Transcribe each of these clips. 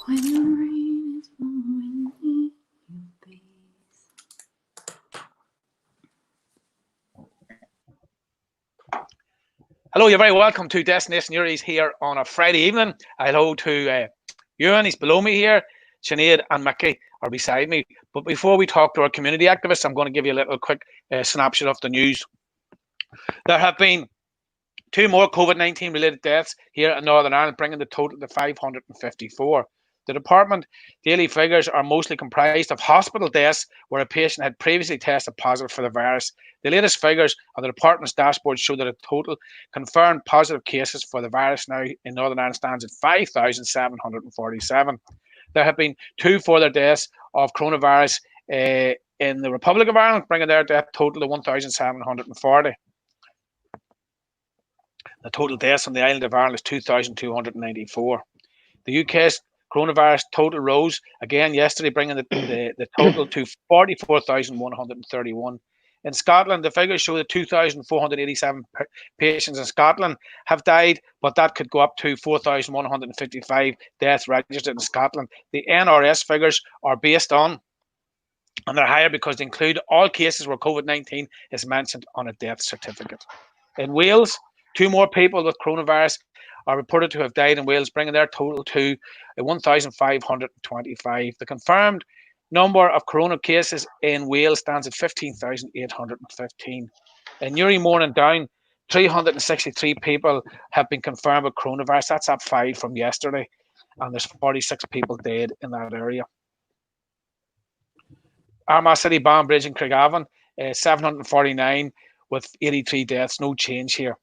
When the rain is blowing in your face. Hello, you're very welcome to Destination Uris here on a Friday evening. Hello to Ewan, he's below me here. Sinead and Mickey are beside me. But before we talk to our community activists, I'm going to give you a little quick snapshot of the news. There have been 2 more COVID-19 related deaths here in Northern Ireland, bringing the total to 554. The department daily figures are mostly comprised of hospital deaths where a patient had previously tested positive for the virus. The latest figures on the department's dashboard show that a total confirmed positive cases for the virus now in Northern Ireland stands at 5,747. There have been 2 further deaths of coronavirus in the Republic of Ireland, bringing their death total to 1,740. The total deaths on the island of Ireland is 2,294. The UK's coronavirus total rose again yesterday, bringing the total to 44,131. In Scotland, the figures show that 2,487 patients in Scotland have died, but that could go up to 4,155 deaths registered in Scotland. The NRS figures are based on, and they're higher because they include all cases where COVID-19 is mentioned on a death certificate. In Wales, 2 more people with coronavirus are reported to have died in Wales, bringing their total to 1,525. The confirmed number of corona cases in Wales stands at 15,815. In Newry, Morning Down, 363 people have been confirmed with coronavirus. That's up 5 from yesterday, and there's 46 people dead in that area. Armagh City Banbridge in Craigavon, 749 with 83 deaths. No change here.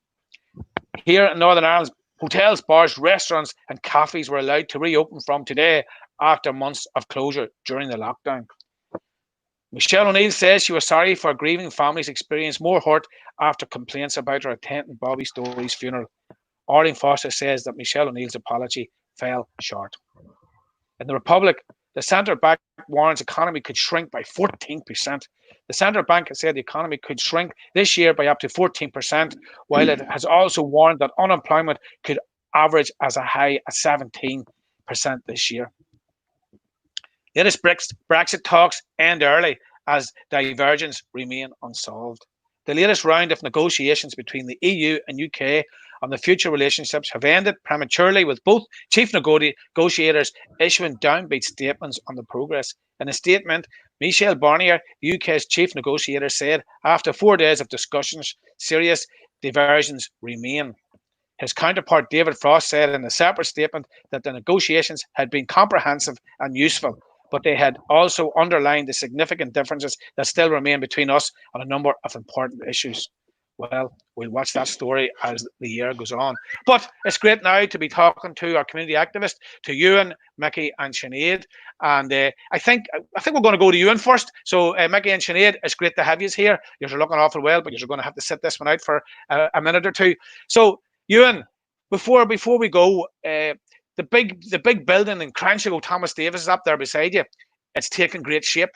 Here in Northern Ireland, hotels, bars, restaurants and cafes were allowed to reopen from today after months of closure during the lockdown. Michelle O'Neill says she was sorry for grieving families experienced more hurt after complaints about her attending Bobby Story's funeral. Arlene Foster says that Michelle O'Neill's apology fell short. In the Republic, the central bank warns the economy could shrink by 14%. The central bank has said the economy could shrink this year by up to 14%, while it has also warned that unemployment could average as a high as 17% this year. Latest Brexit talks end early as divergence remain unsolved. The latest round of negotiations between the EU and UK on the future relationships have ended prematurely, with both chief negotiators issuing downbeat statements on the progress. In a statement, Michel Barnier, the UK's chief negotiator, said after 4 days of discussions, serious diversions remain. His counterpart David Frost said in a separate statement that the negotiations had been comprehensive and useful, but they had also underlined the significant differences that still remain between us on a number of important issues. Well, we'll watch that story as the year goes on. But it's great now to be talking to our community activists, to Ewan, Mickey and Sinead. And I think we're going to go to Ewan first. So Mickey and Sinead, it's great to have you here. You're looking awful well, but you're going to have to sit this one out for a minute or two. So Ewan, before we go, the big building in Cranshaw Thomas Davis is up there beside you. It's taking great shape.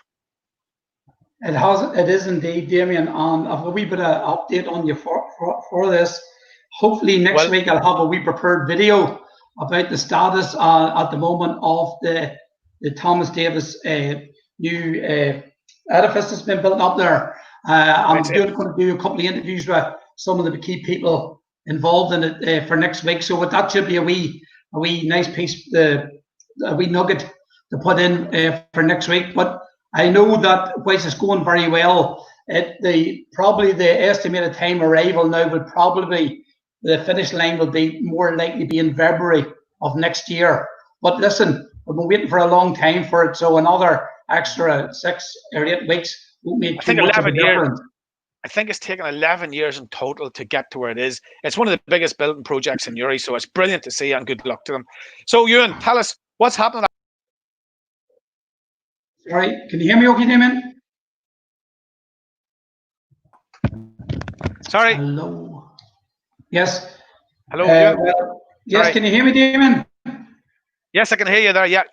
It is indeed, Damien. I've a wee bit of update on you for this. Hopefully next week I'll have a wee prepared video about the status at the moment of the Thomas Davis new edifice that's been built up there. I'm going to do a couple of interviews with some of the key people involved in it for next week. So that should be a wee nice piece, a wee nugget to put in for next week. But I know that whilst it's going very well, probably the estimated time arrival now would probably be, the finish line will be more likely be in February of next year. But listen, we've been waiting for a long time for it, so another extra 6 or 8 weeks won't make too much of a difference. I think it's taken 11 years in total to get to where it is. It's one of the biggest building projects in Uri, so it's brilliant to see, and good luck to them. So Ewan, tell us what's happening. Sorry, can you hear me okay, Damien? Sorry. Hello. Yes. Hello. Yes, can you hear me, Damien? Yes, I can hear you there. Yeah.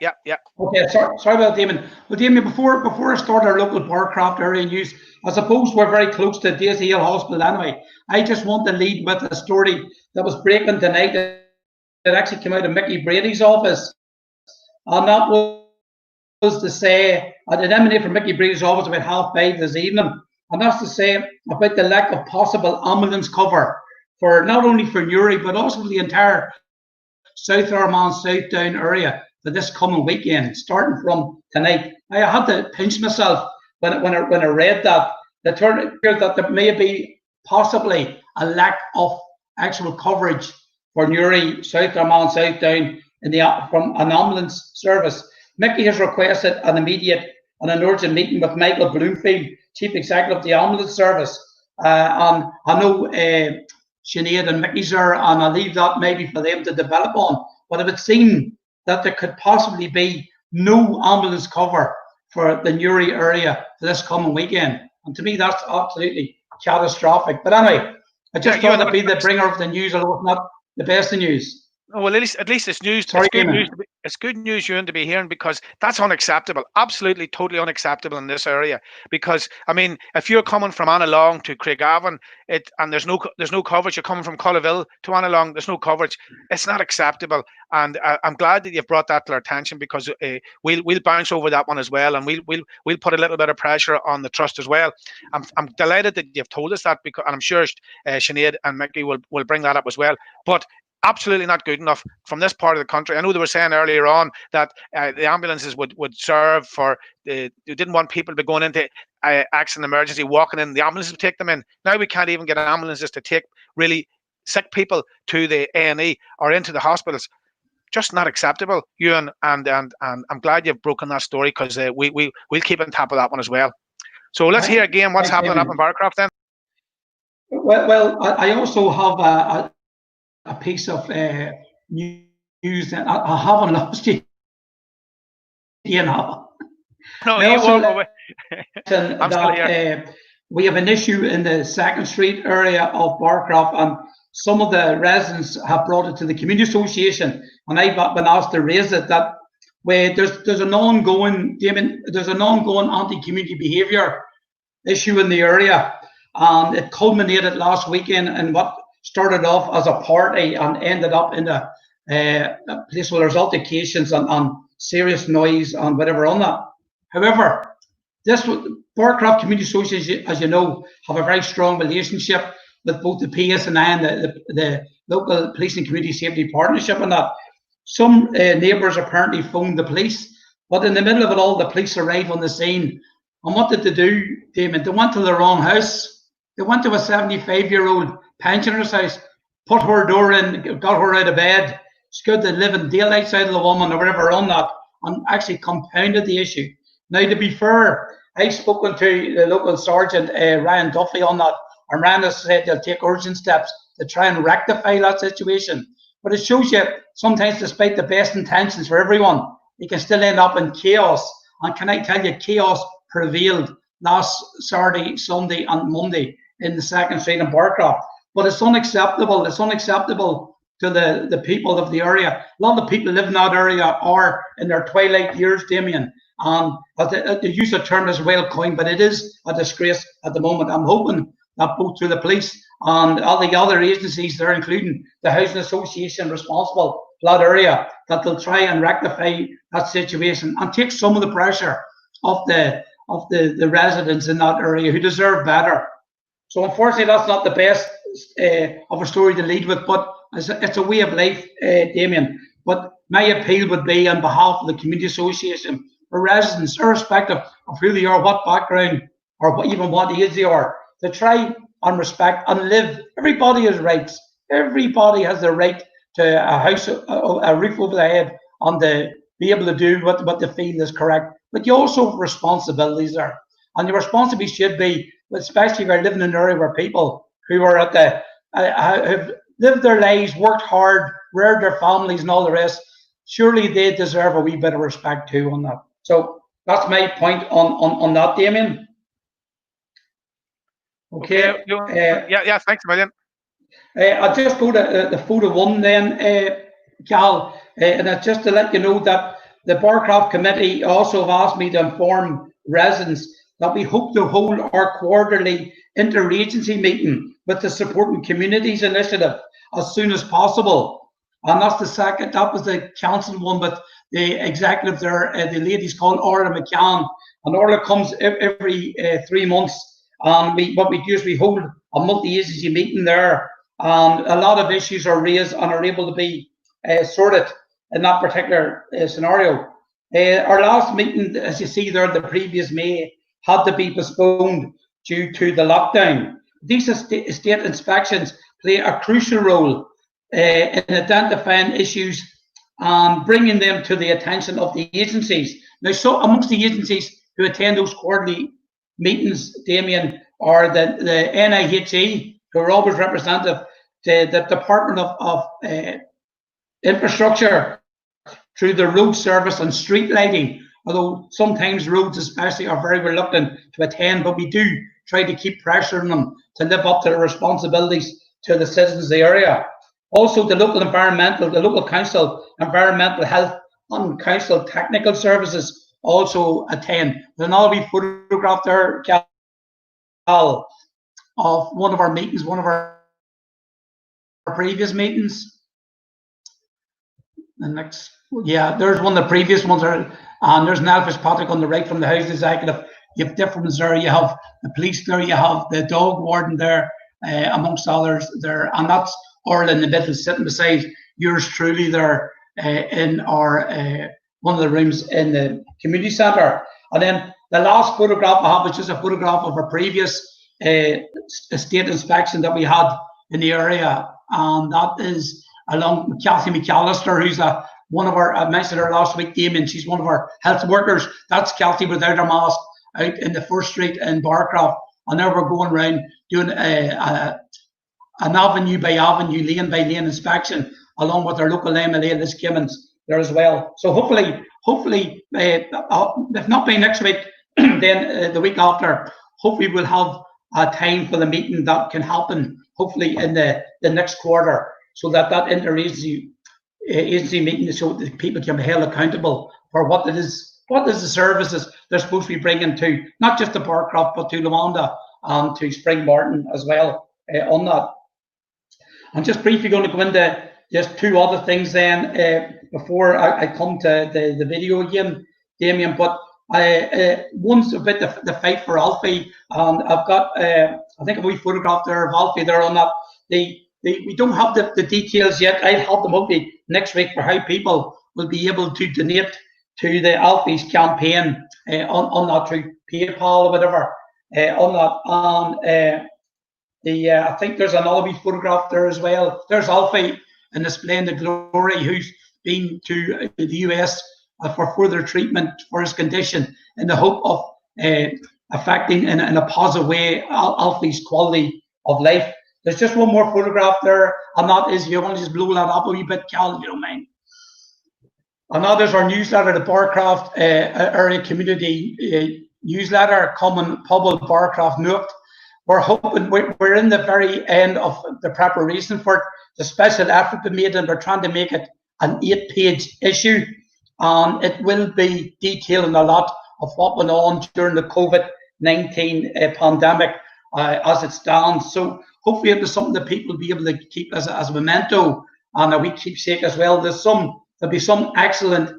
Okay, sorry about that, Damien. Well, Damien, before I start our local Barcroft area news, I suppose we're very close to Daisy Hill Hospital anyway. I just want to lead with a story that was breaking tonight that actually came out of Mickey Brady's office. And that was to say, I did emanate from Mickey Bree's office about 5:30 this evening, and that's to say about the lack of possible ambulance cover for not only for Newry but also for the entire South Armagh, South Down area for this coming weekend, starting from tonight. I had to pinch myself when I read that that there may be possibly a lack of actual coverage for Newry, South Armagh, South Down from an ambulance service. Mickey has requested an immediate and an urgent meeting with Michael Bloomfield, Chief Executive of the Ambulance Service. And I know Sinead and Mickey's there, and I'll leave that maybe for them to develop on. But it would seem that there could possibly be no ambulance cover for the Newry area for this coming weekend. And to me, that's absolutely catastrophic. But anyway, I just thought I'd be the bringer of the news, although it's not the best of news. Oh, well, at least it's news. Sorry, it's good news. It's good news you're to be hearing, because that's unacceptable. Absolutely, totally unacceptable in this area. Because I mean, if you're coming from Annalong to Craigavon, and there's no coverage. You're coming from Cullaville to Annalong, there's no coverage. It's not acceptable. And I'm glad that you've brought that to our attention, because we'll bounce over that one as well, and we'll put a little bit of pressure on the trust as well. I'm delighted that you've told us that, because, and I'm sure Sinead and Mickey will bring that up as well. But absolutely not good enough from this part of the country. I know they were saying earlier on that the ambulances would serve for, they didn't want people to be going into accident emergency, walking in, the ambulances would take them in. Now we can't even get ambulances to take really sick people to the A&E or into the hospitals. Just not acceptable, Ewan, and I'm glad you've broken that story, because we'll keep on top of that one as well. So let's hear again what's happening up in Barcroft then. Well, I also have a piece of news that I haven't lost you. You know. No, you walk away. I'm still here. We have an issue in the 2nd Street area of Barcroft, and some of the residents have brought it to the community association, and I've been asked to raise it that where there's an ongoing, Damien, there's an ongoing anti-community behaviour issue in the area, and it culminated last weekend in what started off as a party and ended up in a place where there's altercations and serious noise and whatever on that. However, this Barcroft Community Association, as you know, have a very strong relationship with both the PSNI and the local police and community safety partnership, and that some neighbours apparently phoned the police, but in the middle of it all, the police arrived on the scene. And what did they do, Damon? They went to the wrong house. They went to a 75-year-old pensioner's house, put her door in, got her out of bed, scared the living daylights out of the woman or whatever on that, and actually compounded the issue. Now, to be fair, I've spoken to the local sergeant, Ryan Duffy, on that, and Ryan has said they'll take urgent steps to try and rectify that situation. But it shows you, sometimes despite the best intentions for everyone, you can still end up in chaos. And can I tell you, chaos prevailed last Saturday, Sunday and Monday in the 2nd Street in Barcroft. But it's unacceptable. It's unacceptable to the people of the area. A lot of the people living in that area are in their twilight years, Damien. And the use of term is well coined, but it is a disgrace at the moment. I'm hoping that both through the police and all the other agencies there, including the housing association responsible for that area, that they'll try and rectify that situation and take some of the pressure off the residents in that area who deserve better. So unfortunately, that's not the best of a story to lead with, but it's a way of life, Damien. But my appeal would be on behalf of the community association for residents, irrespective of who they are, what background, or even what age they are, to try and respect and live. Everybody has rights. Everybody has the right to a house, a roof over their head, and to be able to do what they feel is correct. But you also have responsibilities there, and your responsibility should be, especially if you're living in an area where people who are at the have lived their lives, worked hard, reared their families, and all the rest. Surely they deserve a wee bit of respect too on that. So that's my point on that, Damien. Okay. Yeah, thanks a million. I'll just go to the photo one then, Cal, and it's just to let you know that the Barcroft Committee also have asked me to inform residents that we hope to hold our quarterly interagency meeting with the Supporting Communities Initiative as soon as possible. and that's the second. That was the council one, but the executive there, the lady's called Orla McCann, and Orla comes every 3 months. And what we do is we hold a multi-agency meeting there, and a lot of issues are raised and are able to be sorted in that particular scenario. Our last meeting, as you see there, the previous May, had to be postponed due to the lockdown. These estate inspections play a crucial role in identifying issues and bringing them to the attention of the agencies. Now, so amongst the agencies who attend those quarterly meetings, Damien, are the NIHE, who are always representative, the Department of Infrastructure, through the road service and street lighting, although sometimes roads especially are very reluctant to attend, but we do try to keep pressuring them to live up to their responsibilities to the citizens of the area. Also, the local council, environmental health and council technical services also attend. There's another wee photograph there, Cal, of one of our meetings, one of our previous meetings. The next, yeah, there's one of the previous ones there, and there's Nell Fitzpatrick on the right from the House Executive. You have different ones there. You have the police there. You have the dog warden there, amongst others there, and that's Orla in the middle, sitting beside yours truly there in our one of the rooms in the community centre. And then the last photograph I have is just a photograph of a previous estate inspection that we had in the area, and that is along with Kathy McAllister, who's one of our, I mentioned her last week, Damien, she's one of our health workers. That's Kathy without her mask out in the 1st Street in Barcroft. And now we're going around doing an avenue by avenue, lane by lane inspection, along with our local MLA, Liz Kimmins, there as well. So hopefully, if not by next week, then the week after, hopefully we'll have a time for the meeting that can happen, hopefully in the next quarter, so that interagency meeting, so that people can be held accountable for what is the services they're supposed to be bringing to not just to Barcroft but to Luanda and to Spring Martin as well on that. I'm just briefly going to go into just 2 other things then before I come to the video again, Damien. But one's about the fight for Alfie, and I've got I think a wee photograph there of Alfie there on that. We don't have the details yet. I'll have them hopefully next week for how people will be able to donate to the Alfie's campaign on that through PayPal or whatever on that. I think there's another wee photograph there as well. There's Alfie in the splendid glory, who's been to the US for further treatment for his condition in the hope of affecting in a positive way Alfie's quality of life. There's just one more photograph there, and that is, if you want to just blow that up a wee bit, Cal, if you don't mind. And that is our newsletter, the Barcroft Area Community Newsletter, Common Public Barcroft Nook. We're hoping, we're in the very end of the preparation for it. The special effort been made, and we're trying to make it an 8-page issue. It will be detailing a lot of what went on during the COVID-19 pandemic as it stands. So hopefully it was something that people will be able to keep as a memento and a wee keepsake as well. There'll be some excellent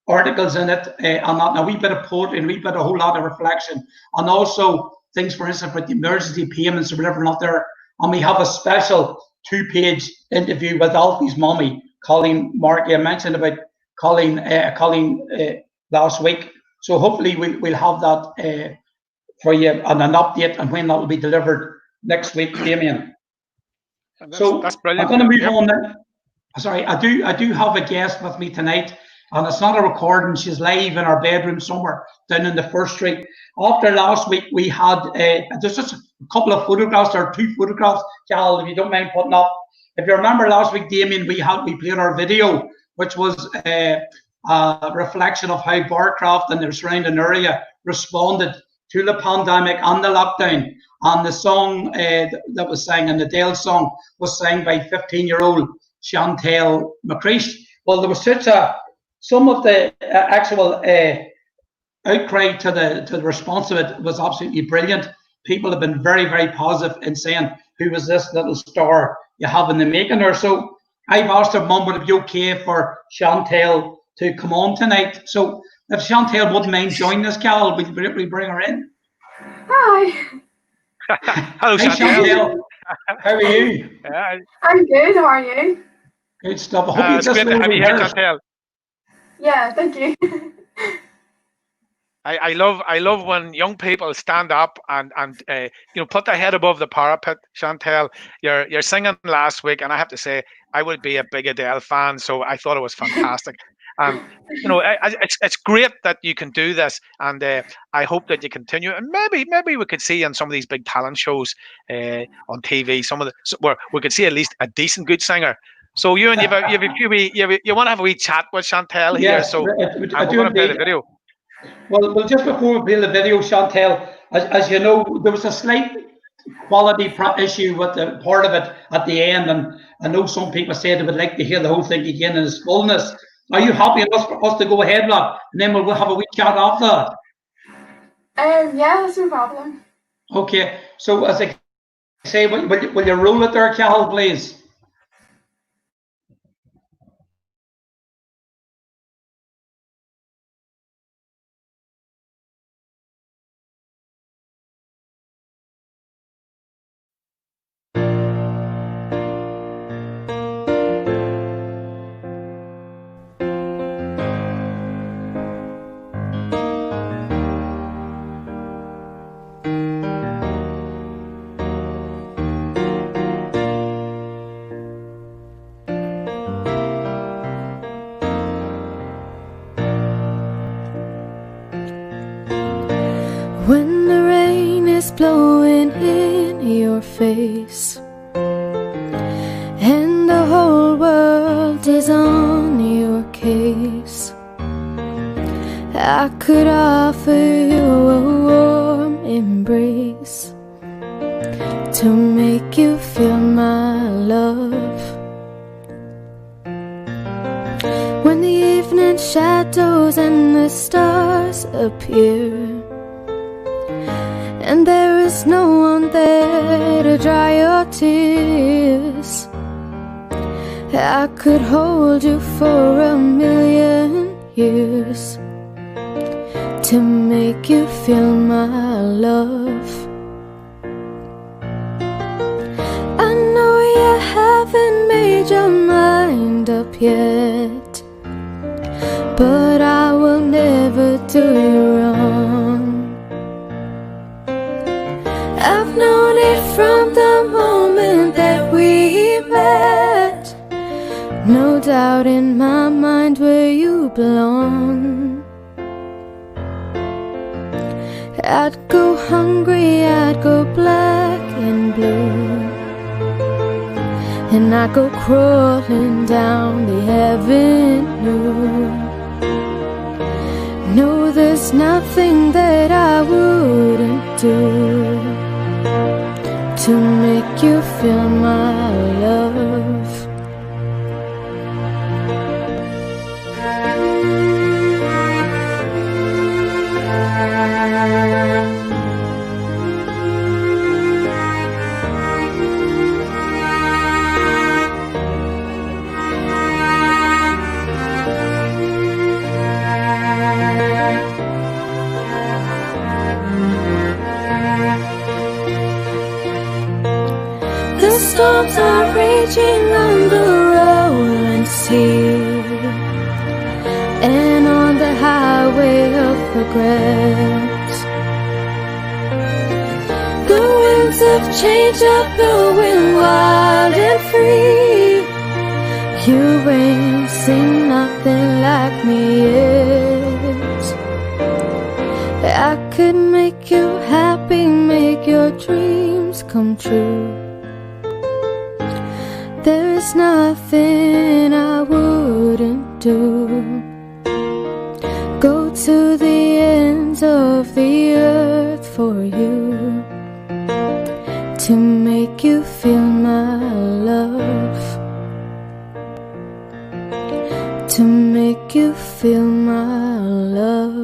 articles in it, and a wee bit of poetry and a wee bit, a whole lot of reflection, and also things, for instance, with the emergency payments or whatever not there. And we have a special 2-page interview with Alfie's mummy, Colleen Markey. I mentioned about Colleen last week. So hopefully we'll have that for you, and an update on when that will be delivered next week, Damien. That's brilliant. I'm going to move on now. Sorry, I do have a guest with me tonight, and it's not a recording. She's live in our bedroom somewhere down in the 1st Street. After last week, we had there's just a couple of photographs, or 2 photographs, Cal, if you don't mind putting up. If you remember last week, Damien, we played our video, which was a reflection of how Barcroft and the surrounding area responded to the pandemic and the lockdown. And the song that was sang, and the Dale song, was sang by 15-year-old Chantel McCreesh. Well, there was some of the actual outcry to the response of it was absolutely brilliant. People have been very, very positive in saying, who was this little star you have in the making there? So I've asked her mum would it be okay for Chantel to come on tonight. So if Chantel wouldn't mind joining us, Cal, we bring her in. Hi. Hello, Hi, Chantel. Chantel. How are you? I'm good. How are you? Good stuff. I hope you It's just great to have you here, rehearsed. Chantel. Yeah, thank you. I love when young people stand up and put their head above the parapet. Chantel, you're singing last week, and I have to say I would be a big Adele fan, so I thought it was fantastic. And it's great that you can do this, and I hope that you continue. And maybe we could see on some of these big talent shows on TV, where we could see at least a decent good singer. So you and you have a few you want to have a wee chat with Chantel here, Yes, so I we're do going to play the indeed. video. Well, just before we play the video, Chantel, as you know, there was a slight quality issue with the part of it at the end, and I know some people said they would like to hear the whole thing again in its fullness. Are you happy for us to go ahead, lad? And then we'll have a wee chat after that. Yeah, that's no problem. Okay, so as I say, will you roll it there, Cal, please? When the rain is blowing in your face and the whole world is on your case, I could offer you a warm embrace to make you feel my love. When the evening shadows and the stars appear and there is no one there to dry your tears, I could hold you for 1,000,000 years to make you feel my love. I know you haven't made your mind up yet, but I will never do you wrong. I've known it from the moment that we met. No doubt in my mind where you belong. I'd go hungry, I'd go black and blue, and I'd go crawling down the avenue. No, there's nothing that I wouldn't do to make you feel my love. The storms are raging on the rolling sea and on the highway of regrets. The winds of change are blowing wild and free. You ain't seen nothing like me yet. I could make you happy, make your dreams come true. There's nothing I wouldn't do. Go to the ends of the earth for you to make you feel my love, to make you feel my love.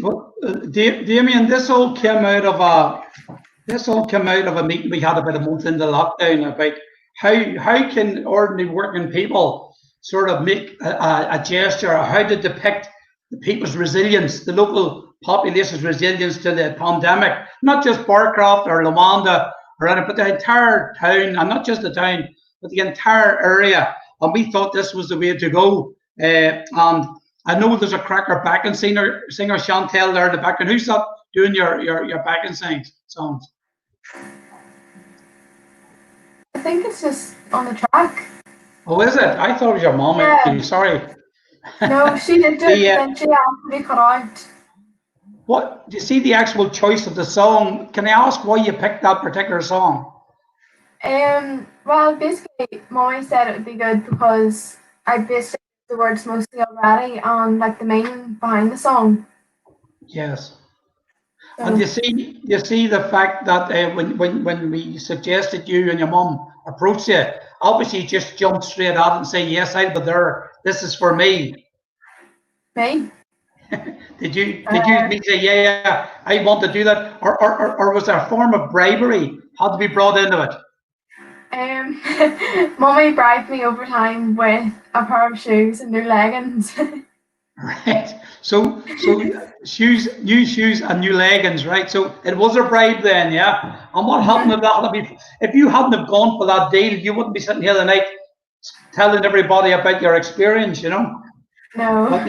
Well, Damien, this all came out of a meeting we had about a month into lockdown about how can ordinary working people sort of make a gesture, or how to depict the people's resilience, the local population's resilience to the pandemic, not just Barcroft or Lawanda or anything, but the entire town, and not just the town, but the entire area. And we thought this was the way to go. And I know there's a cracker backing singer Chantel there in the background. Who's that doing your backing songs? I think it's just on the track. Oh, is it? I thought it was your mom. Yeah. I'm sorry. No, she did do it, and she asked to be cut out. What, do you see the actual choice of the song? Can I ask why you picked that particular song? Well, basically, Mommy said it would be good because I basically the words mostly already and like the meaning behind the song. Yes. And you see the fact that when we suggested you and your mum approached you, obviously you just jumped straight out and say, yes, I'll be there. This is for me. Me? Did you say, yeah, I want to do that, or was there a form of bribery had to be brought into it? Mummy bribed me over time with a pair of shoes and new leggings. Right. So shoes, new shoes and new leggings, right? So it was a bribe then, yeah. And what happened if that? If you hadn't have gone for that deal, you wouldn't be sitting here tonight telling everybody about your experience, you know. No. But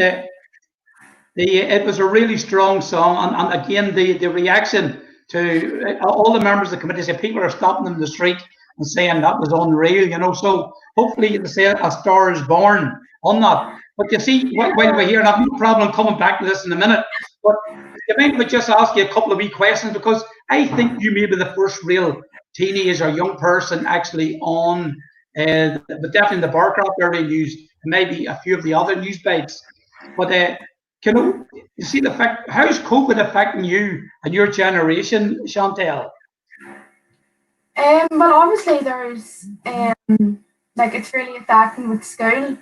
it was a really strong song, and again the reaction to all the members of the committee say people are stopping them in the street and saying that was unreal, you know. So hopefully you can say a star is born on that. But you see, while we're here, and I've no problem coming back to this in a minute, but you might would just ask you a couple of wee questions, because I think you may be the first real teenage or young person actually on, but definitely the Barcroft area news, and maybe a few of the other news bites. But you see the fact, how's COVID affecting you and your generation, Chantel? Well, obviously there's like it's really affecting with school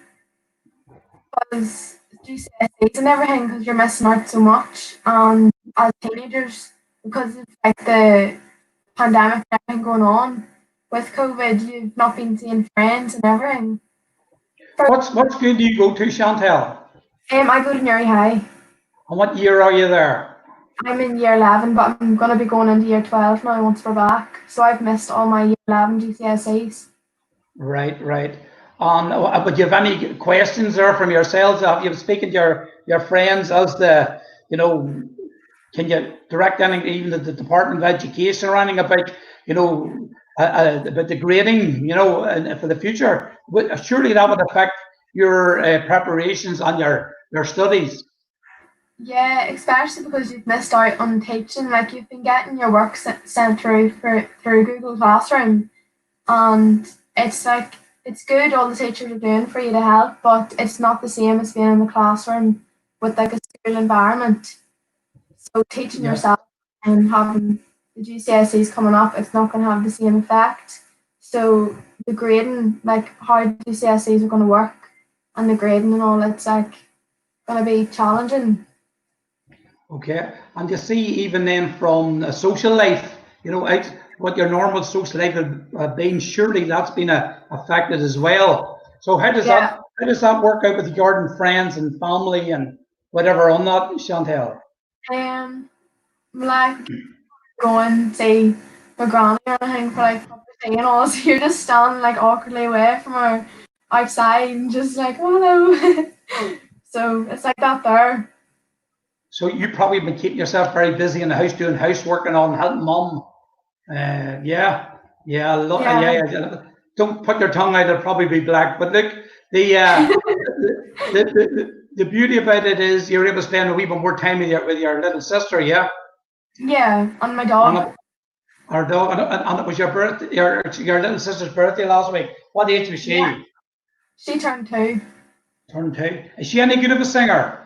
because GCSEs and everything, because you're missing out so much. As teenagers, because of like the pandemic and everything going on with COVID, you've not been seeing friends and everything. What school do you go to, Chantel? I go to Newry High. And what year are you there? I'm in year 11, but I'm going to be going into year 12 now once we're back. So I've missed all my year 11 GCSEs. Right. But do you have any questions there from yourselves? Have you speaking to your friends as the, you know, can you direct anything even to the Department of Education or anything about, you know, about the grading, you know, and for the future? Surely that would affect your preparations and your studies. Yeah, especially because you've missed out on teaching. Like you've been getting your work sent through through Google Classroom, and it's like it's good all the teachers are doing for you to help, but it's not the same as being in the classroom with like a school environment. So teaching yourself and having the GCSEs coming up, it's not going to have the same effect. So the grading, like how GCSEs are going to work, and the grading and all, it's like going to be challenging. Okay, and you see, even then from a social life, you know, what your normal social life has been, surely that's been affected as well. So how does that work out with your friends and family and whatever on that, Chantel? Like going to see my granny or anything for like a cup of tea and all, so you're just standing like awkwardly away from her outside and just like, oh no. So it's like that there. So you probably been keeping yourself very busy in the house doing housework and on helping mum. Yeah. Don't put your tongue out; it'll probably be black. But look, the beauty about it is you're able to spend a wee bit more time with your little sister. Yeah. Yeah, and my dog. Our dog, and it was your birthday, your little sister's birthday last week. What age was she? Yeah. She turned 2. Turned 2. Is she any good of a singer?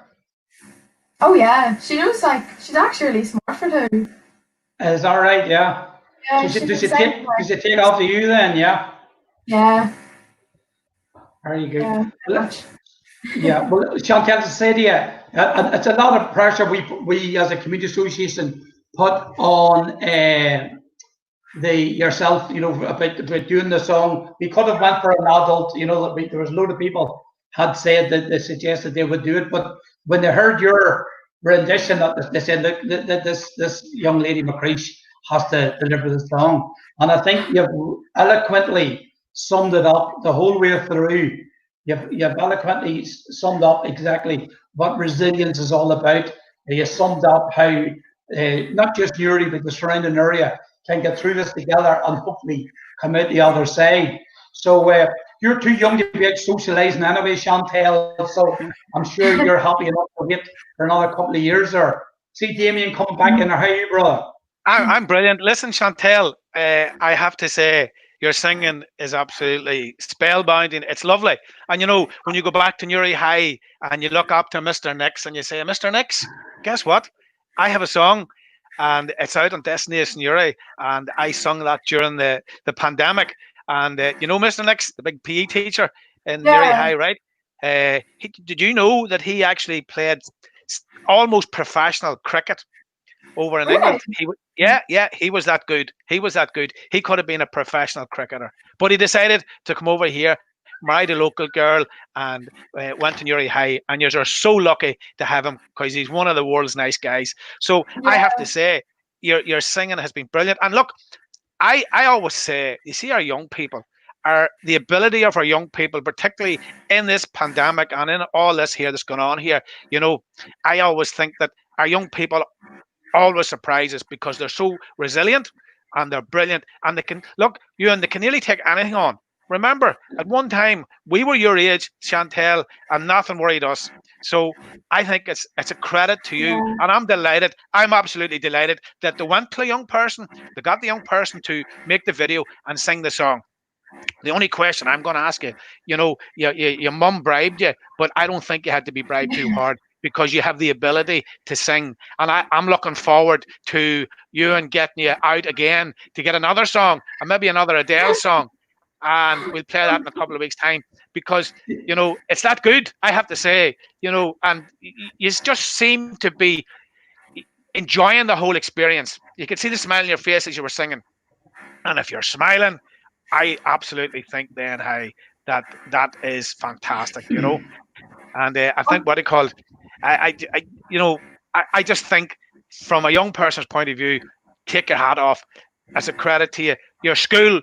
Oh yeah, she knows, like, she's actually really smart for 2. Is that right? Yeah. Yeah. So does she take after you then? Yeah. Yeah. Very good. Yeah, Well, yeah, well, Chantel, to say to you, it's a lot of pressure we as a community association put on yourself, about doing the song. We could have went for an adult, there was a load of people had said that they suggested they would do it, but when they heard your rendition, they said, look, this young lady McCreesh has to deliver the song, and I think you've eloquently summed it up the whole way through. You've eloquently summed up exactly what resilience is all about. You summed up how not just Newry but the surrounding area can get through this together and hopefully come out the other side. So you're too young to be out socialising anyway, Chantel. So I'm sure you're happy enough to wait for another couple of years. Or see Damien coming back in. Or how are you, brother? I'm brilliant. Listen, Chantel, I have to say, your singing is absolutely spellbinding. It's lovely. And when you go back to Newry High and you look up to Mr. Nix and you say, Mr. Nix, guess what? I have a song and it's out on Destination Newry. And I sung that during the pandemic. And Mr. Nix, the big PE teacher in Newry High, right? Did you know that he actually played almost professional cricket over in England? He was that good. He could have been a professional cricketer, but he decided to come over here, married a local girl, and went to Newry High. And you're so lucky to have him because he's one of the world's nice guys. So I have to say, your singing has been brilliant. And look, I always say, you see, our young people, the ability of our young people, particularly in this pandemic and in all this here that's going on here, I always think that our young people always surprise us because they're so resilient and they're brilliant, and they can nearly take anything on. Remember, at one time we were your age, Chantel, and nothing worried us. So I think it's a credit to you, and I'm delighted. I'm absolutely delighted that they went to a young person. They got the young person to make the video and sing the song. The only question I'm going to ask you, your mum bribed you, but I don't think you had to be bribed too hard because you have the ability to sing. And I'm looking forward to you and getting you out again to get another song and maybe another Adele song. And we'll play that in a couple of weeks' time because, it's that good, I have to say, and you just seem to be enjoying the whole experience. You could see the smile on your face as you were singing. And if you're smiling, I absolutely think then, hey, that is fantastic, And I think what it called, I just think from a young person's point of view, take your hat off. As a credit to you. Your school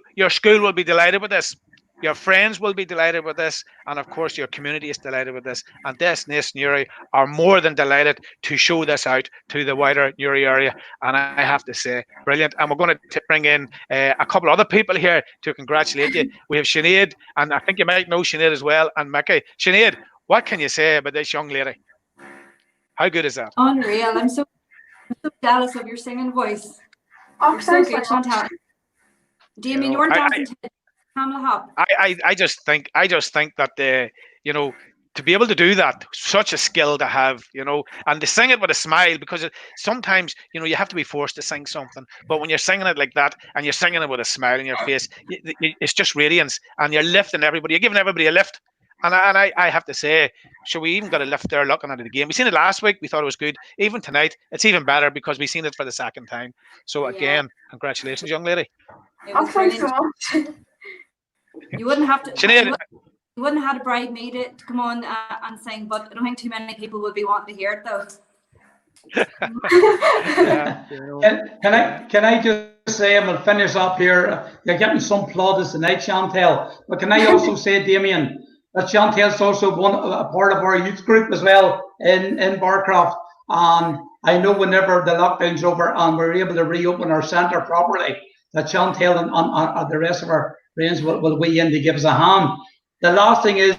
will be delighted with this. Your friends will be delighted with this, and of course your community is delighted with this. And Destination Newry are more than delighted to show this out to the wider Newry area. And I have to say, brilliant. And we're going to bring in a couple other people here to congratulate you. We have Sinead, and I think you might know Sinead as well, and Mickey. Sinead, what can you say about this young lady? How good is that? Unreal. I'm so jealous of your singing voice. Oh, so good, Chantal. Damien, you're dancing to Pamela Hop. I just think that to be able to do that, such a skill to have, and to sing it with a smile, because sometimes you have to be forced to sing something, but when you're singing it like that and you're singing it with a smile on your face, it's just radiance, and you're lifting everybody, you're giving everybody a lift. And I have to say, so we even got a lift there looking at the game. We seen it last week. We thought it was good. Even tonight, it's even better because we've seen it for the second time. So again, congratulations, young lady. Thanks so much. You wouldn't have to. Sinead, you wouldn't have to bribe me to come on and sing, but I don't think too many people would be wanting to hear it though. Can I just say, and we'll finish up here. You're getting some plaudits tonight, Chantel. But can I also say, Damien, that Chantel's also a part of our youth group as well in Barcroft. And I know whenever the lockdown's over and we're able to reopen our centre properly, that Chantel and the rest of our friends will weigh in to give us a hand. The last thing is,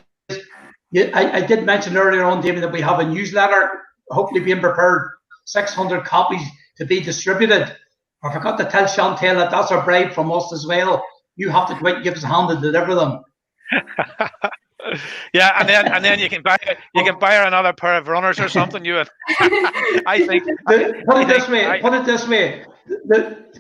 I did mention earlier on, Damien, that we have a newsletter, hopefully being prepared, 600 copies to be distributed. I forgot to tell Chantel that that's a bribe from us as well. You have to go out and give us a hand to deliver them. Yeah, and then you can buy her another pair of runners or something. I think. Put it this way.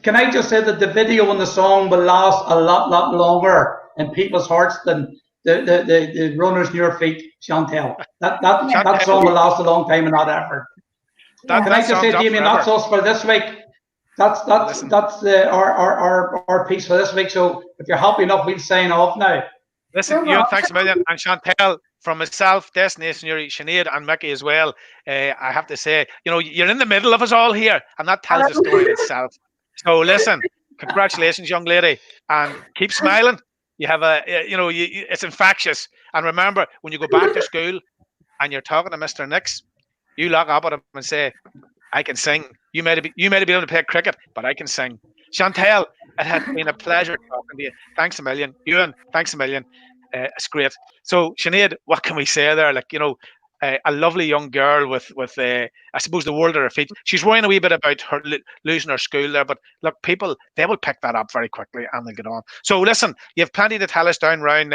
Can I just say that the video and the song will last a lot longer in people's hearts than the runners near your feet, Chantel. That song will last a long time and not ever. Can I just say, Damien, that's us for this week. That's our piece for this week. So if you're happy enough, we'll sign off now. Listen, Ewan, thanks a million. And Chantel, from myself, Destination Yuri, Sinead and Mickey as well, I have to say, you know, you're in the middle of us all here, and that tells the story in itself. So listen, congratulations, young lady, and keep smiling. You have it's infectious. And remember, when you go back to school and you're talking to Mr. Nix, you look up at him and say, I can sing. You may be able to play cricket, but I can sing. Chantel, it has been a pleasure talking to you. Thanks a million. Ewan, thanks a million. It's great. So, Sinead, what can we say there? Like, you know, a lovely young girl with I suppose the world at her feet. She's worrying a wee bit about her losing her school there, but look, people, they will pick that up very quickly and they'll get on. So listen, you have plenty to tell us down around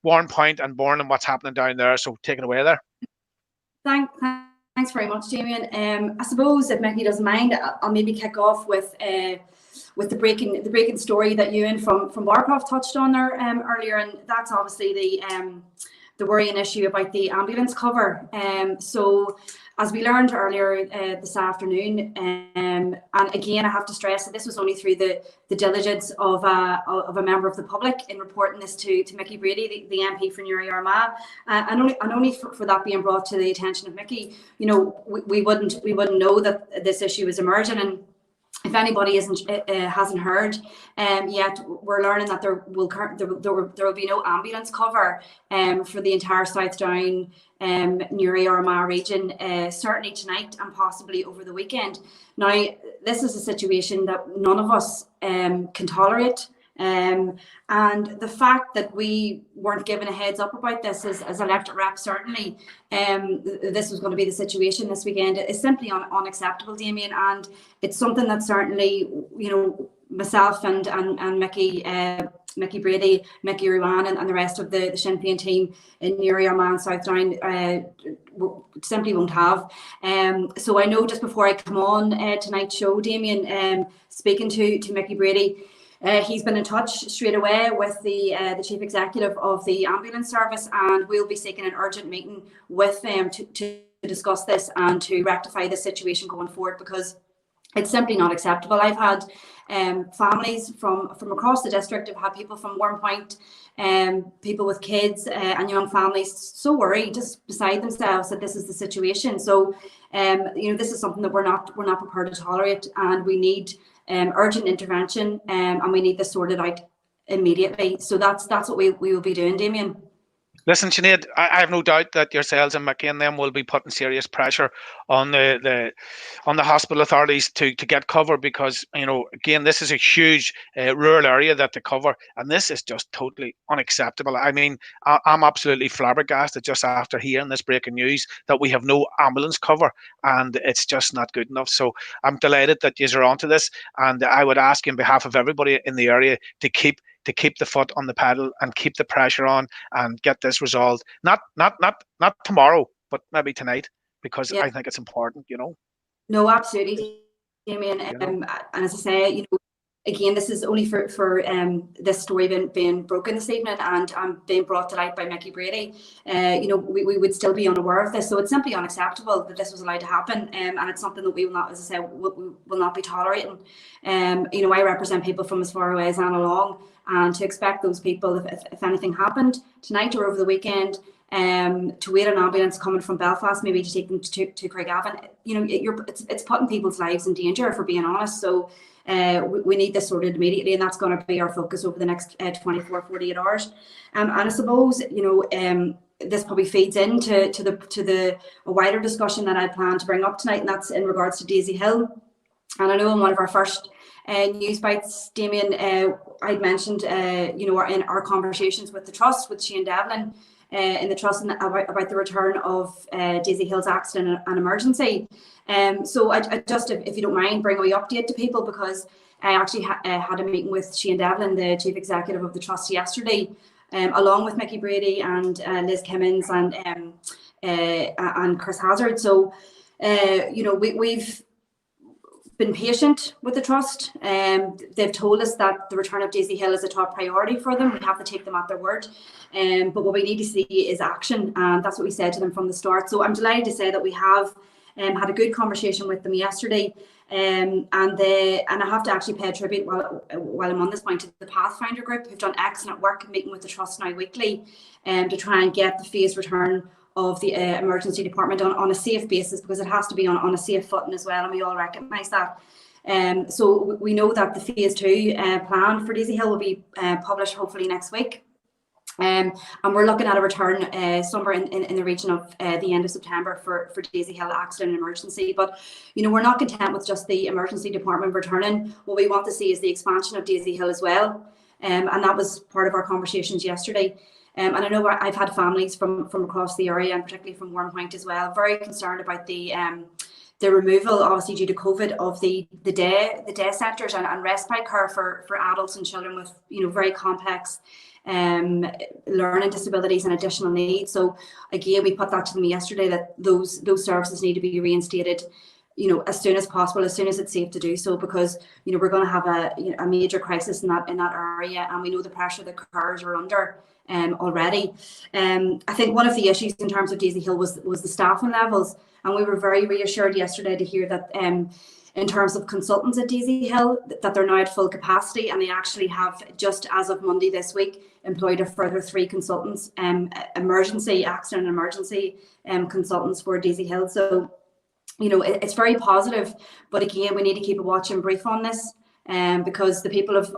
Warrenpoint and Bourne and what's happening down there. So take it away there. Thanks very much, Damien. I suppose if Mickey doesn't mind, I'll maybe kick off with the breaking story that Ewan from Barcroft touched on there earlier, and that's obviously the worrying issue about the ambulance cover. So as we learned earlier this afternoon, and again I have to stress that this was only through the diligence of a member of the public in reporting this to Mickey Brady, the MP for Newry Armagh, and only for that being brought to the attention of Mickey, you know, we wouldn't know that this issue was emerging. And if anybody hasn't heard yet, we're learning that there will be no ambulance cover for the entire South Down Newry Armagh region, certainly tonight and possibly over the weekend. Now, this is a situation that none of us can tolerate. And the fact that we weren't given a heads up about this as elected reps, certainly this was going to be the situation this weekend, is simply unacceptable, Damien. And it's something that certainly, you know, myself and Mickey Brady, Mickey Ruan and the rest of the Sinn Féin team in Newry Armagh and South Down simply won't have. So I know just before I come on tonight's show, Damien, speaking to Mickey Brady, he's been in touch straight away with the chief executive of the ambulance service, and we'll be seeking an urgent meeting with them to discuss this and to rectify the situation going forward, because it's simply not acceptable. I've had families from across the district. I've had people from Warrenpoint, people with kids and young families so worried, just beside themselves, that this is the situation. So, you know, this is something that we're not prepared to tolerate, and we need urgent intervention, and we need this sorted out immediately. So that's what we will be doing, Damien. Listen, Sinead, I have no doubt that yourselves and Mickey and them will be putting serious pressure on the hospital authorities to get cover, because, you know, again, this is a huge rural area that they cover, and this is just totally unacceptable. I mean, I'm absolutely flabbergasted just after hearing this breaking news that we have no ambulance cover, and it's just not good enough. So I'm delighted that you're onto this, and I would ask in behalf of everybody in the area to keep the foot on the pedal and keep the pressure on and get this resolved. Not tomorrow, but maybe tonight, because I think it's important, you know. No, absolutely, Damien. And as I say, you know, again, this is only for this story being broken this evening and being brought to light by Mickey Brady. You know, we would still be unaware of this, so it's simply unacceptable that this was allowed to happen, and it's something that we will not, as I say, we will not be tolerating. You know, I represent people from as far away as Anna Long, and to expect those people, if anything happened tonight or over the weekend, to wait an ambulance coming from Belfast, maybe to take them to Craigavon, you know, it's putting people's lives in danger, for being honest. So we need this sorted immediately, and that's going to be our focus over the next 48 hours. And I suppose, you know, this probably feeds into the wider discussion that I plan to bring up tonight, and that's in regards to Daisy Hill. And I know in one of our first news bites, Damien, I'd mentioned, you know, in our conversations with the Trust, with Shane Devlin in the Trust, about the return of Daisy Hill's accident and emergency. So I just, if you don't mind, bring a wee update to people, because I actually had a meeting with Shane Devlin, the Chief Executive of the Trust, yesterday, along with Mickey Brady and Liz Kimmins and Chris Hazard. So, you know, been patient with the trust. They've told us that the return of Daisy Hill is a top priority for them. We have to take them at their word. But what we need to see is action, and that's what we said to them from the start. So I'm delighted to say that we have had a good conversation with them yesterday. And I have to actually pay a tribute while I'm on this point to the Pathfinder group, who've done excellent work meeting with the trust now weekly to try and get the phased return of the emergency department on a safe basis, because it has to be on a safe footing as well, and we all recognise that. So we know that the phase 2 plan for Daisy Hill will be published hopefully next week. And we're looking at a return somewhere in the region of the end of September for Daisy Hill accident and emergency. But we're not content with just the emergency department returning. What we want to see is the expansion of Daisy Hill as well, and that was part of our conversations yesterday. And I know I've had families from across the area, and particularly from Warrenpoint as well, very concerned about the removal, obviously due to COVID, of the day centres and respite care for adults and children with very complex learning disabilities and additional needs. So again, we put that to them yesterday, that those services need to be reinstated as soon as possible, as soon as it's safe to do so, because we're going to have a major crisis in that area, and we know the pressure that carers are under already. I think one of the issues in terms of Daisy Hill was the staffing levels, and we were very reassured yesterday to hear that in terms of consultants at Daisy Hill, that they're now at full capacity, and they actually have, just as of Monday this week, employed a further 3 consultants, accident and emergency consultants for Daisy Hill. So it's very positive, but again, we need to keep a watching brief on this, because the people of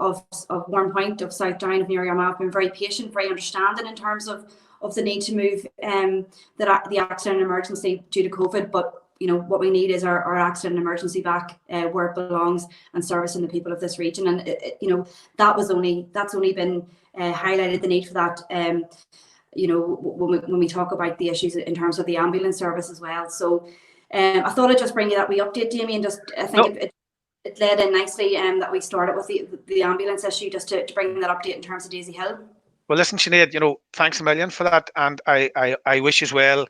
Warrenpoint, of South Down, of Near Yarmouth have been very patient, very understanding in terms of the need to move the accident and emergency due to COVID. But what we need is our accident and emergency back where it belongs, and servicing the people of this region. And that's only been highlighted, the need for that. When we talk about the issues in terms of the ambulance service as well. So I thought I'd just bring you that wee update, Damien. I think it led in nicely that we started with the ambulance issue, just to bring that update in terms of Daisy Hill. Well, listen, Sinead, thanks a million for that, and I wish you well.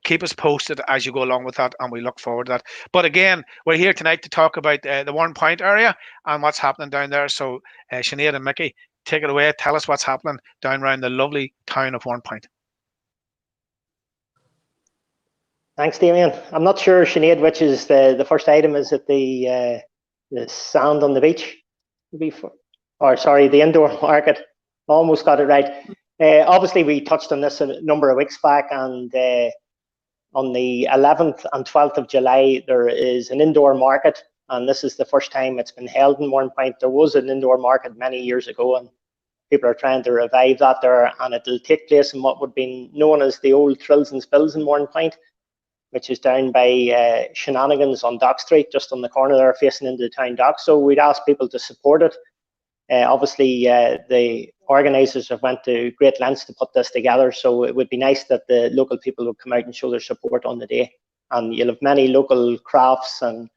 Keep us posted as you go along with that, and we look forward to that. But again, we're here tonight to talk about the Warrenpoint area and what's happening down there. So Sinead and Mickey, take it away. Tell us what's happening down around the lovely town of Warrenpoint. Thanks, Damien. I'm not sure, Sinead, which is the first item. Is it the sand on the beach? The indoor market. Almost got it right. Obviously, we touched on this a number of weeks back, and on the 11th and 12th of July, there is an indoor market, and this is the first time it's been held in Warrenpoint. There was an indoor market many years ago, and people are trying to revive that there, and it'll take place in what would be known as the old Thrills and Spills in Warrenpoint, which is down by Shenanigans on Dock Street, just on the corner there, facing into the town dock. So we'd ask people to support it. Obviously, the organisers have went to great lengths to put this together, so it would be nice that the local people would come out and show their support on the day. And you'll have many local crafts and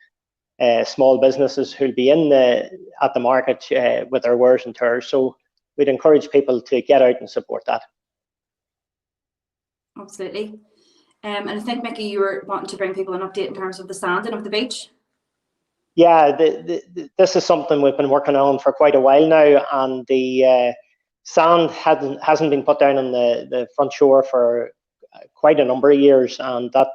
small businesses who'll be at the market with their wares and tours. So we'd encourage people to get out and support that. Absolutely. And I think, Mickey, you were wanting to bring people an update in terms of the sanding of the beach. Yeah, this is something we've been working on for quite a while now, and the sand hasn't been put down on the front shore for quite a number of years, and that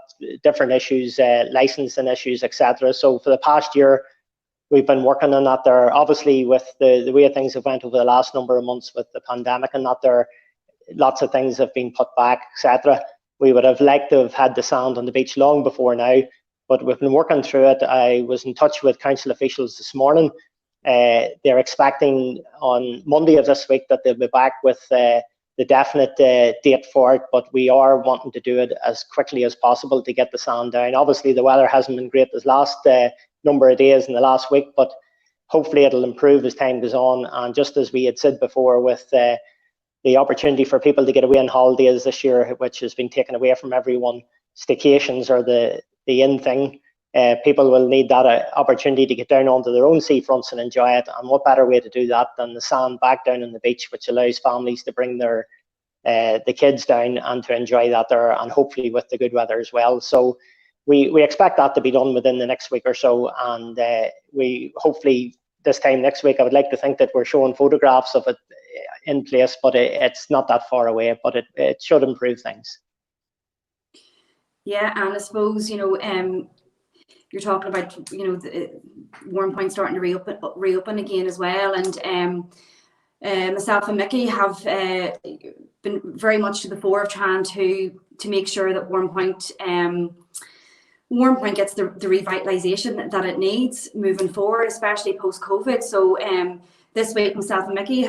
different issues, licensing issues, etc. So for the past year, we've been working on that there. Obviously, with the way things have went over the last number of months with the pandemic and that there, lots of things have been put back, etc. We would have liked to have had the sand on the beach long before now, but we've been working through it. I was in touch with council officials this morning. They're expecting on Monday of this week that they'll be back with the definite date for it, but we are wanting to do it as quickly as possible to get the sand down. Obviously, the weather hasn't been great this last number of days in the last week, but hopefully it'll improve as time goes on. And just as we had said before, with the opportunity for people to get away on holidays this year, which has been taken away from everyone, staycations are the in thing. People will need that opportunity to get down onto their own seafronts and enjoy it. And what better way to do that than the sand back down on the beach, which allows families to bring their the kids down and to enjoy that there, and hopefully with the good weather as well. So we expect that to be done within the next week or so, and we hopefully this time next week, I would like to think that we're showing photographs of it in place, but it's not that far away, but it should improve things. Yeah, and I suppose, you know, you're talking about, you know, the Warrenpoint starting to reopen again as well, and myself and Mickey have been very much to the fore of trying to make sure that Warrenpoint gets the revitalisation that it needs moving forward, especially post-COVID. So this week, myself and Mickey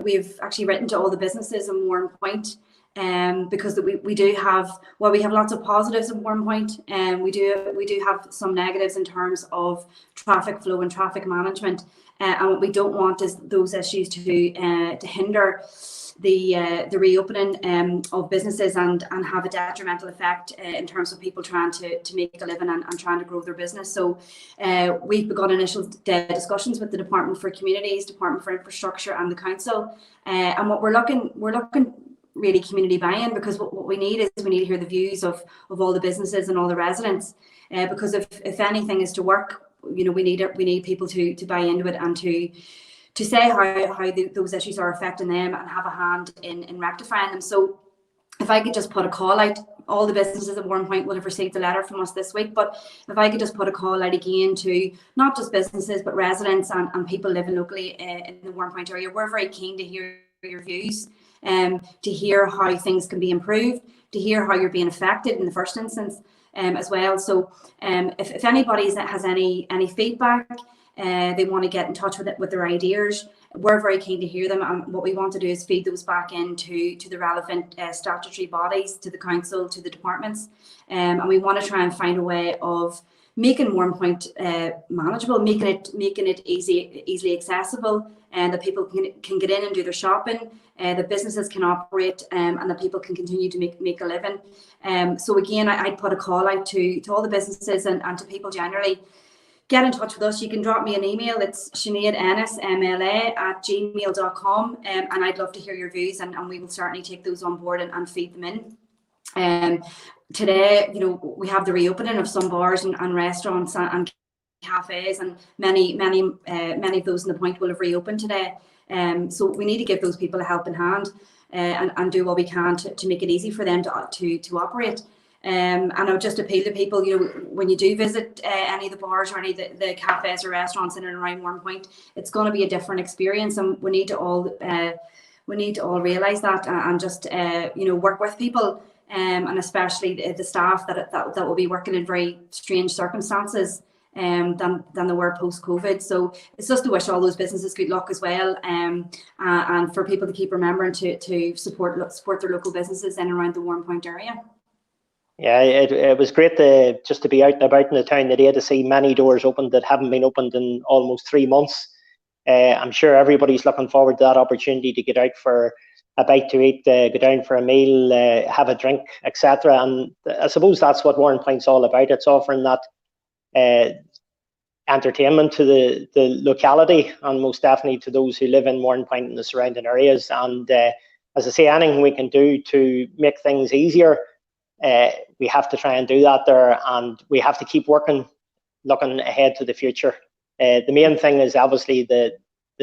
we've actually written to all the businesses in Warrenpoint, because we do have, well, we have lots of positives in Warrenpoint, and we do have some negatives in terms of traffic flow and traffic management, and what we don't want is those issues to hinder the reopening of businesses and have a detrimental effect in terms of people trying to make a living and trying to grow their business. So we've begun initial discussions with the Department for Communities, Department for Infrastructure and the Council, and what we're looking really community buy-in, because what we need is we need to hear the views of all the businesses and all the residents, because if anything is to work, you know, we need people to buy into it and to say how those issues are affecting them and have a hand in rectifying them. So if I could just put a call out, all the businesses at Warrenpoint will have received a letter from us this week, but if I could just put a call out again to not just businesses but residents and people living locally in the Warrenpoint area, we're very keen to hear your views, to hear how things can be improved, to hear how you're being affected in the first instance as well. So if anybody has any feedback, they want to get in touch with their ideas, we're very keen to hear them, and what we want to do is feed those back into the relevant statutory bodies, to the council, to the departments, and we want to try and find a way of making Warrenpoint manageable, making it easily accessible, and that people can get in and do their shopping, that businesses can operate, and that people can continue to make a living. So again, I'd put a call out to all the businesses and to people generally. Get in touch with us. You can drop me an email. It's sineadnsmla@gmail.com, and I'd love to hear your views, and we will certainly take those on board and feed them in. Today, you know, we have the reopening of some bars and restaurants and cafes, and many of those in the point will have reopened today. So we need to give those people a helping hand, and do what we can to make it easy for them to operate. And I would just appeal to people, you know, when you do visit any of the bars or any of the cafes or restaurants in and around Warrenpoint, it's going to be a different experience, and we need to all realise that, and just you know, work with people, and especially the staff that will be working in very strange circumstances than they were post-COVID. So it's just to wish all those businesses good luck as well, and for people to keep remembering to support their local businesses in and around the Warrenpoint area. Yeah, it was great to be out and about in the town today, to see many doors opened that haven't been opened in almost 3 months. I'm sure everybody's looking forward to that opportunity to get out for a bite to eat, go down for a meal, have a drink, etc. And I suppose that's what Warrenpoint's all about. It's offering that entertainment to the locality, and most definitely to those who live in Warrenpoint and the surrounding areas. And as I say, anything we can do to make things easier, we have to try and do that there, and we have to keep working, looking ahead to the future. The main thing is obviously the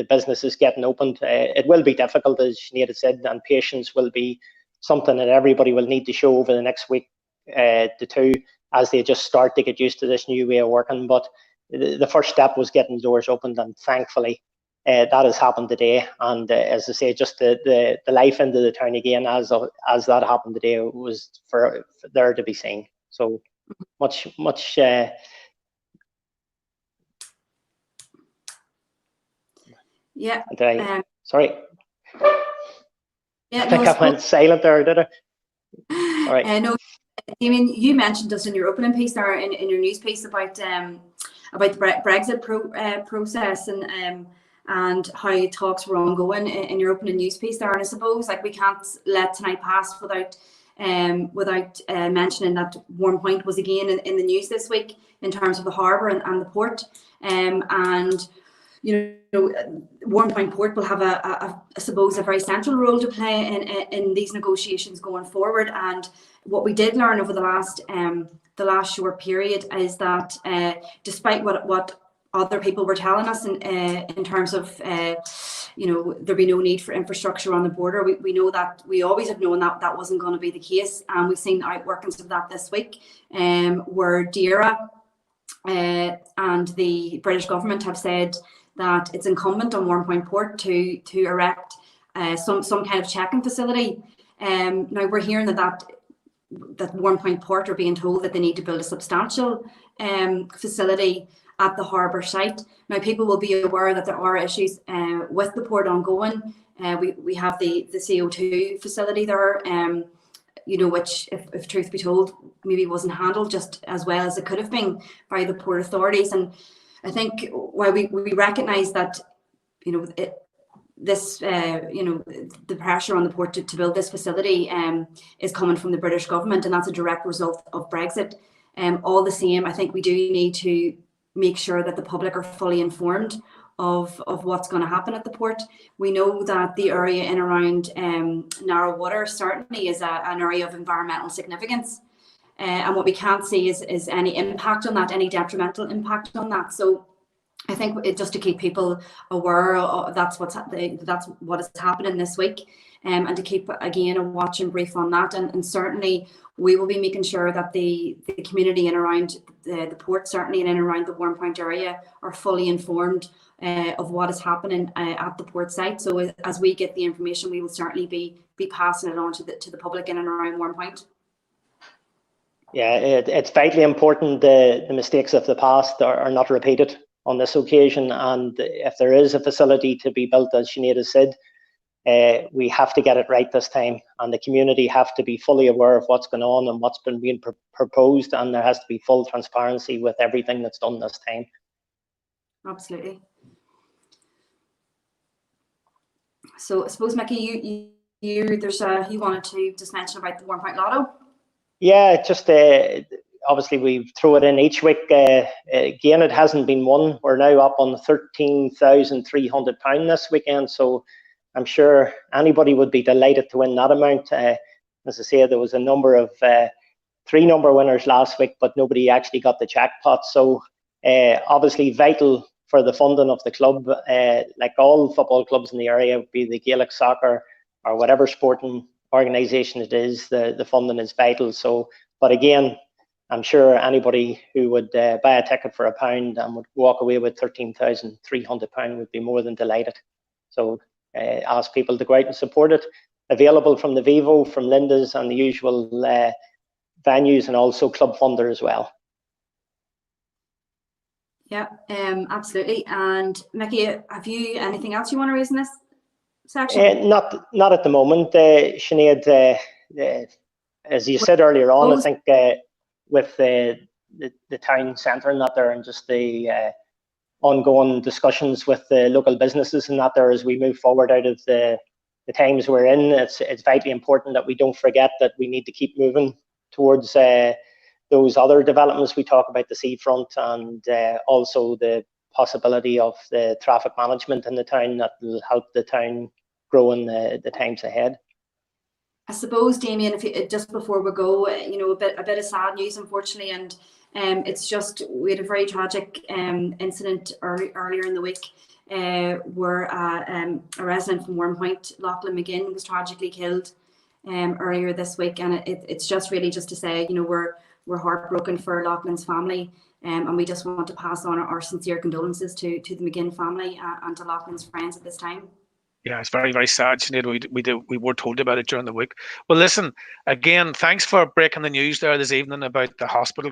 businesses getting opened. It will be difficult, as Sinead said, and patience will be something that everybody will need to show over the next week to two, as they just start to get used to this new way of working. But the first step was getting the doors opened, and thankfully that has happened today. And as I say, just the life into the town again as that happened today was for there to be seen. So much yeah. Sorry. Yeah, I think I went silent there, did I? Sorry. No, I mean, you mentioned us in your opening piece there, in your news piece about the Brexit process and how talks were ongoing in your opening news piece there. And I suppose, like, we can't let tonight pass without mentioning that Warrenpoint was again in the news this week in terms of the harbour and the port. And Warrenpoint Port will have I suppose a very central role to play in these negotiations going forward. And what we did learn over the last short period is that despite what other people were telling us in terms of there'd be no need for infrastructure on the border, we know that we always have known that wasn't going to be the case, and we've seen the outworkings of that this week, where DERA and the British government have said that it's incumbent on Warrenpoint Port to erect some kind of check-in facility. Now we're hearing that Warrenpoint Port are being told that they need to build a substantial facility at the harbour site. Now people will be aware that there are issues with the port ongoing. We have the CO2 facility there, which, if truth be told, maybe wasn't handled just as well as it could have been by the port authorities. And I think while we recognise that, the pressure on the port to build this facility is coming from the British government, and that's a direct result of Brexit. All the same, I think we do need to make sure that the public are fully informed of what's going to happen at the port. We know that the area in around narrow water certainly is an area of environmental significance. And what we can't see is any impact on that, any detrimental impact on that. So I think just to keep people aware, that's what is happening this week, and to keep again a watch and brief on that. And certainly we will be making sure that the community in around the port, certainly in and around the Warrenpoint area, are fully informed of what is happening at the port site. So as we get the information, we will certainly be passing it on to the public in and around Warrenpoint. Yeah, it's vitally important the mistakes of the past are not repeated on this occasion. And if there is a facility to be built, as Sinead has said, we have to get it right this time. And the community have to be fully aware of what's going on and what's been being proposed. And there has to be full transparency with everything that's done this time. Absolutely. So I suppose, Mickey, you wanted to just mention about the Warrenpoint Lotto. Yeah, just obviously we throw it in each week. Again, it hasn't been won. We're now up on £13,300 this weekend. So I'm sure anybody would be delighted to win that amount. As I say, there was a number of 3 number winners last week, but nobody actually got the jackpot. So obviously vital for the funding of the club, like all football clubs in the area, would be the Gaelic soccer or whatever sporting organisation it is, the funding is vital. So, but again, I'm sure anybody who would buy a ticket for £1 and would walk away with £13,300 would be more than delighted. So ask people to go out and support it. Available from the Vivo, from Linda's and the usual venues, and also Club Funder as well. Yeah, absolutely. And Mickey, have you anything else you want to raise in this section? Not at the moment, Sinead. As you said earlier on, I think with the town centre and that there, and just the ongoing discussions with the local businesses and that there, as we move forward out of the times we're in, it's vitally important that we don't forget that we need to keep moving towards those other developments we talk about, the seafront, and also the possibility of the traffic management in the town that will help the town grow in the times ahead. I suppose, Damien, just before we go, a bit of sad news, unfortunately, and it's just, we had a very tragic incident earlier in the week where a resident from Warrenpoint, Lachlan McGinn, was tragically killed earlier this week, and it's just really just to say, we're heartbroken for Lachlan's family, and we just want to pass on our sincere condolences to the McGinn family and to Lachlan's friends at this time. Yeah, it's very, very sad, Sinead. We were told about it during the week. Well, listen, again, thanks for breaking the news there this evening about the hospital,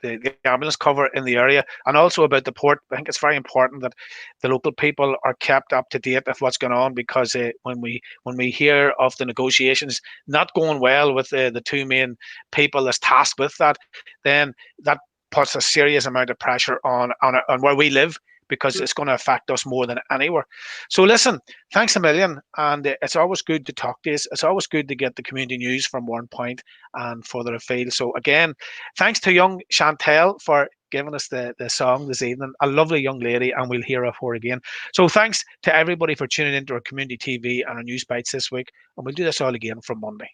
the ambulance cover in the area, and also about the port. I think it's very important that the local people are kept up to date of what's going on, because when we hear of the negotiations not going well with the 2 main people that's tasked with that, then that puts a serious amount of pressure on where we live, because it's going to affect us more than anywhere. So listen, thanks a million, and it's always good to talk to you. It's always good to get the community news from Warrenpoint and further afield. So again, thanks to young Chantel for giving us the song this evening. A lovely young lady, and we'll hear of her again. So thanks to everybody for tuning into our community TV and our news bites this week, and we'll do this all again from Monday.